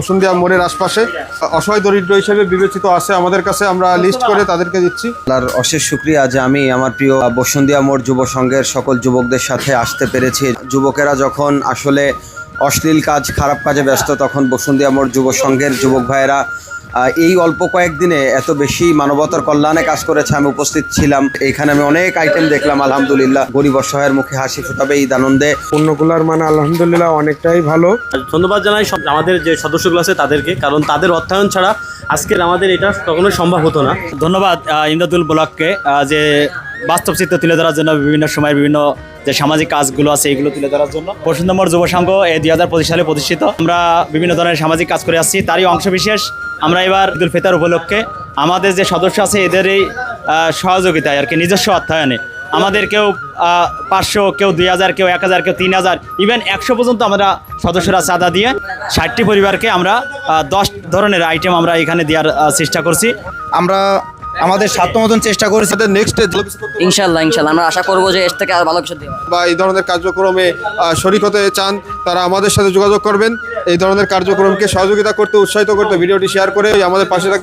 বসুন্ধিয়া মোড়ের আশপাশে অসহায় দরিদ্র হিসেবে বিবেচিত আছে আমাদের কাছে, আমরা লিস্ট করে তাদেরকে দিচ্ছি। আল্লাহর অশেষ শুকরিয়া যে আমি আমার প্রিয় বসুন্ধিয়া মোড় যুব সংঘের সকল যুবকদের সাথে আসতে পেরেছি। যুবকেরা যখন আসলে অশ্লীল কাজ, খারাপ কাজে ব্যস্ত, তখন বসুন্ধিয়া মোড় যুব সংঘের যুবক ভাইয়েরা এই অল্প কয়েকদিনে এত বেশি মানবতার কল্যাণে কাজ করেছে। আমি উপস্থিত ছিলাম, এইখানে আমি অনেক আইটেম দেখলাম। আলহামদুলিল্লাহ, গরিব অসহায়ের মুখে হাসি ফোটাবে ঈদ আনন্দে। পণ্যগুলোর মান আলহামদুলিল্লাহ অনেকটাই ভালো। ধন্যবাদ জানাই আমাদের যে সদস্যগুলো আছে তাদেরকে, কারণ তাদের অর্থায়ন ছাড়া আজকের আমাদের এটা কখনোই সম্ভব হতো না। ধন্যবাদ ইমদাদুল ব্লককে যে বাস্তব চিত্র তুলে ধরার জন্য, বিভিন্ন সময় বিভিন্ন যে সামাজিক কাজগুলো আছে এগুলো তুলে ধরার জন্য। বসুন্ধিয়া মোড় যুব সংঘ এই 2025 সালে প্রতিষ্ঠিত। আমরা বিভিন্ন ধরনের সামাজিক কাজ করে আসছি, তারই অংশবিশেষ আমরা এবার ঈদুল ফিতর উপলক্ষে আমাদের যে সদস্য আছে এদের এই সহযোগিতায় আর কি, নিজস্ব অর্থায়নে আমাদের কেউ 500, কেউ 2000, কেউ 1000, কেউ 3000, ইভেন 100 পর্যন্ত আমরা সদস্যরা চাঁদা দিয়ে 60টি পরিবারকে আমরা 10 ধরনের আইটেম আমরা এখানে দেওয়ার চেষ্টা করছি। আমরা আমাদের সাধ্য মতন চেষ্টা করেছি। নেক্সট ইনশাল্লাহ আমরা আশা করবো যে এর থেকে আর ভালো কিছু দেওয়া বা এই ধরনের কার্যক্রমে শরীক হতে চান তারা আমাদের সাথে যোগাযোগ করবেন। এই ধরনের কার্যক্রমকে সহযোগিতা করতে, উৎসাহিত করতে ভিডিওটি শেয়ার করে আমাদের পাশে থাকবেন।